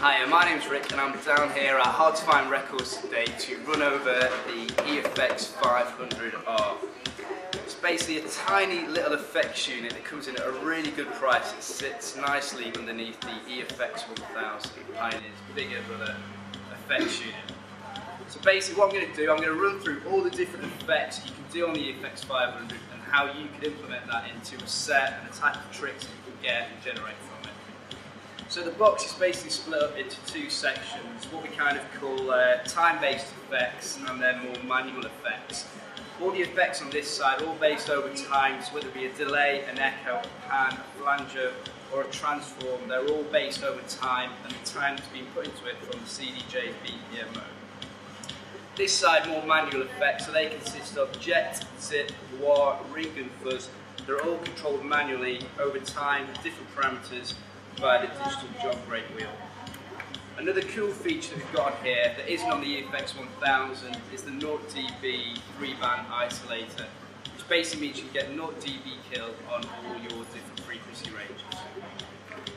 Hi, my name's Rick and I'm down here at Hard to Find Records today to run over the Efx-500R. It's basically a tiny little effects unit that comes in at a really good price. It sits nicely underneath the Efx-1000, Pioneer's bigger brother effects unit. So basically what I'm going to do, I'm going to run through all the different effects you can do on the Efx-500 and how you can implement that into a set and the type of tricks you can get and generate from it. So the box is basically split up into two sections, what we kind of call time-based effects and then more manual effects. All the effects on this side are all based over time, so whether it be a delay, an echo, a pan, a flanger or a transform, they're all based over time and the time that's been put into it from the CDJ BPM mode. This side, more manual effects, so they consist of jet, zip, wah, ring and fuzz. They're all controlled manually over time with different parameters via the digital jog brake wheel. Another cool feature that we've got here that isn't on the Efx-1000 is the 0dB 3-band isolator, which basically means you can get 0dB kill on all your different frequency ranges.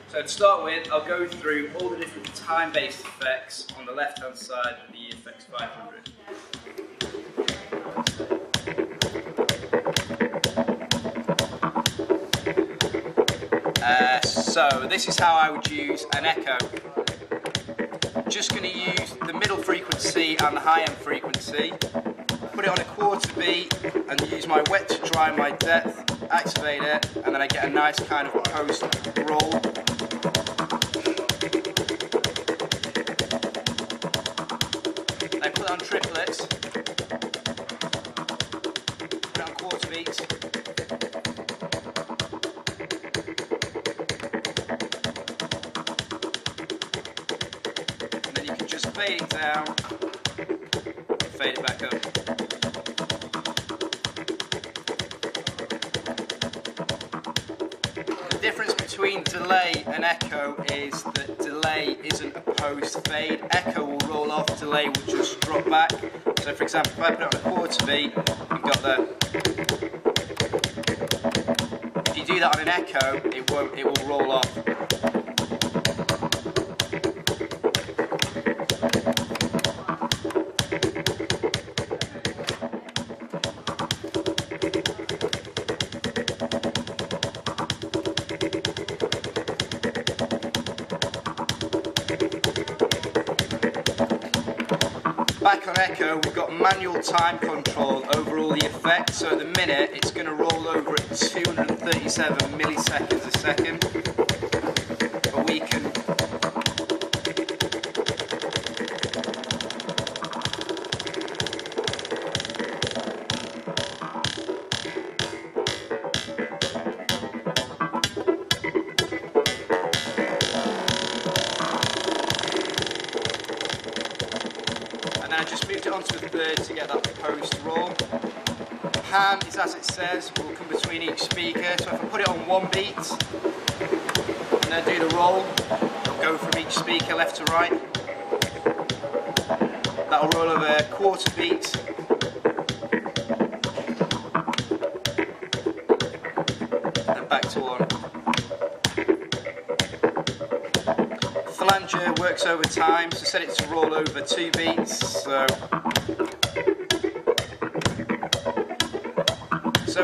So to start with, I'll go through all the different time-based effects on the left-hand side of the Efx-500. So this is how I would use an echo. Just going to use the middle frequency and the high end frequency, put it on a quarter beat and use my wet to dry my depth, activate it, and then I get a nice kind of post roll. I put it on triplets, put it on quarter beats. Fade it down, fade it back up. The difference between delay and echo is that delay isn't a post fade. Echo will roll off, delay will just drop back. So for example, if I put it on a quarter beat, you've got the... If you do that on an echo, it will roll off. Back on echo, we've got manual time control over all the effects, so at the minute it's going to roll over at 237 milliseconds a second, but we can and then I just moved it onto the third to get that post roll. Pan is as it says, will come between each speaker, so if I put it on one beat and then do the roll, it'll go from each speaker left to right. That'll roll over a quarter beat. And back to one. Flanger works over time, so set it to roll over 2 beats, so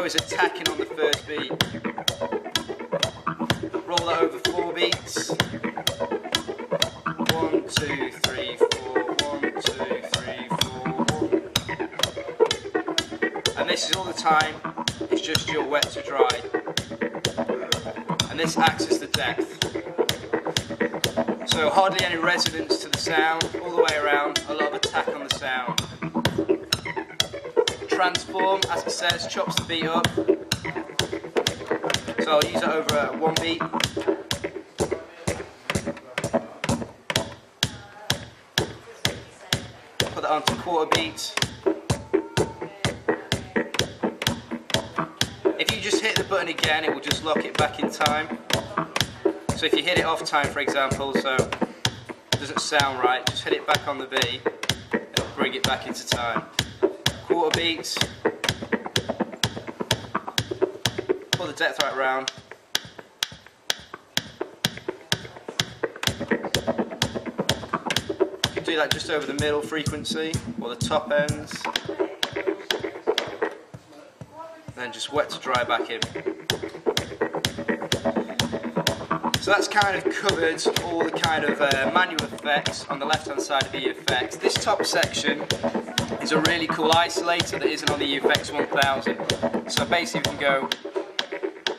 is attacking on the first beat. Roll that over 4 beats. 1, 2, 3, 4, 1, 2, 3, 4, 1. And this is all the time, it's just your wet to dry. And this acts as the depth. So hardly any resonance to the sound, all the way around, a lot of attack on the sound. Transform, as it says, chops the beat up. So I'll use it over 1 beat. Put that onto quarter beats. If you just hit the button again, it will just lock it back in time. So if you hit it off time, for example, so it doesn't sound right, just hit it back on the beat, it'll bring it back into time. Quarter beats, pull the depth right round, do that just over the middle frequency, or the top ends. Then just wet to dry back in. So that's kind of covered all the kind of manual effects on the left hand side of the Efx. This top section is a really cool isolator that isn't on the Efx-500. So basically we can go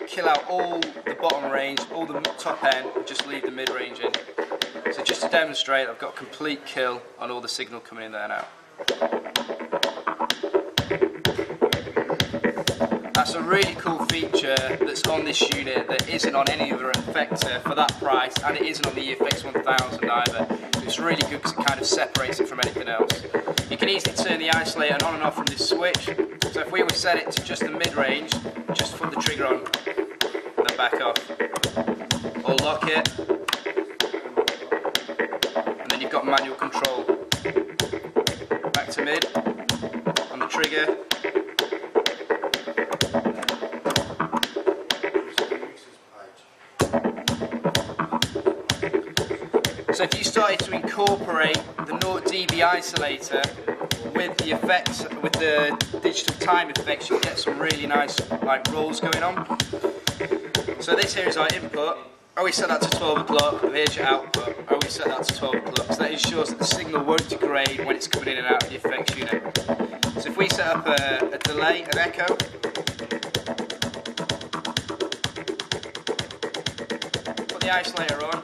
kill out all the bottom range, all the top end, and just leave the mid range in. So just to demonstrate, I've got complete kill on all the signal coming in there and out. That's a really cool feature that's on this unit that isn't on any other effector for that price, and it isn't on the Efx-500 either. It's really good because it kind of separates it from anything else. You can easily turn the isolator on and off from this switch. So if we were to set it to just the mid-range, just put the trigger on and then back off. Or lock it, and then you've got manual control. Back to mid, on the trigger. So if you started to incorporate the 0 dB isolator with the effects, with the digital time effects, you get some really nice rolls going on. So this here is our input. I always set that to 12 o'clock, and here's your output. I always set that to 12 o'clock. So that ensures that the signal won't degrade when it's coming in and out of the effects unit. So if we set up a delay, an echo, put the isolator on,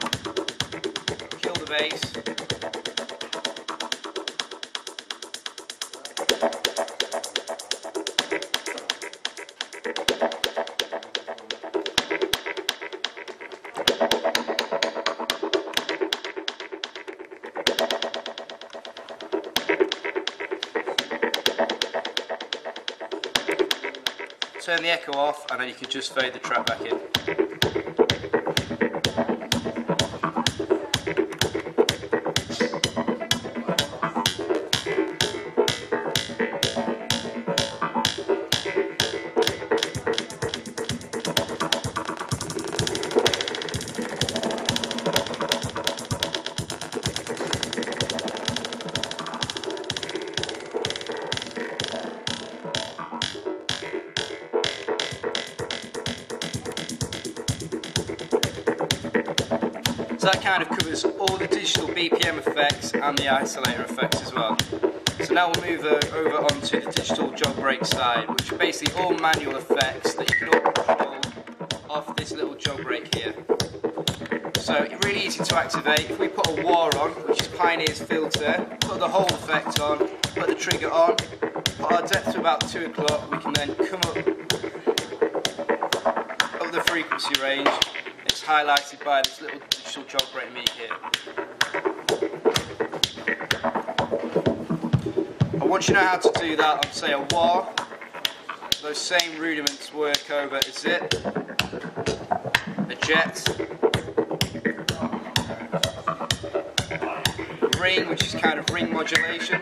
kill the bass, turn the echo off, and then you can just fade the track back in. So that kind of covers all the digital BPM effects and the isolator effects as well. So now we'll move over onto the digital jog brake side, which are basically all manual effects that you can all control off this little jog brake here. So really easy to activate. If we put a war on, which is Pioneer's filter, put the whole effect on, put the trigger on, put our depth to about 2 o'clock, we can then come up the frequency range. It's highlighted by this little digital jog brake meat here. I want you to know how to do that on, say, a wah. Those same rudiments work over a zip, a jet, ring, which is kind of ring modulation,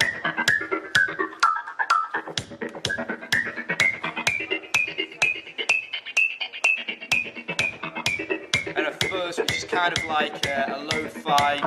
and a fuzz, which is kind of like a lo-fi